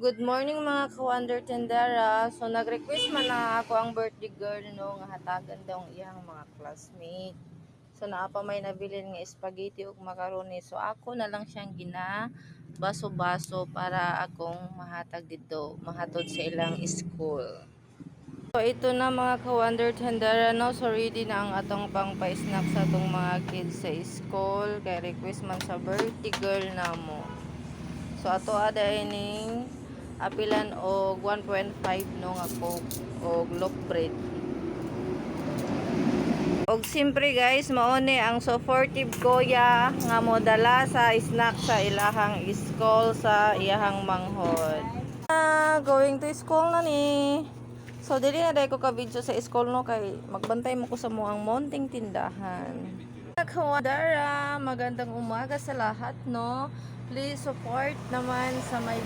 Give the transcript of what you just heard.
Good morning mga ka-Wonder Tendera. So nag-request man na ako ang birthday girl no nga hatagan daw ang iyang mga classmate. So naapa may nabilin nga spaghetti ug macaroni. So ako na lang siyang gina baso-baso para akong mahatag dito, mahatod sa ilang school. So ito na mga ka-Wonder Tendera no. So ready na ang atong pang pa-snack sa atong mga kids sa school. Kay request man sa birthday girl namo. So ato ada ining apilan og 1.5 no nga coke og loaf bread. Og simpre guys, mauni ang supportive kuya nga modala sa snack sa ilahang school sa iyahang manghod. Going to school na ni. So dili na dai ko ka video sa school no kay magbantay mo ko sa muang mounting tindahan. Kawadara, magandang umaga sa lahat no. Please support naman sa my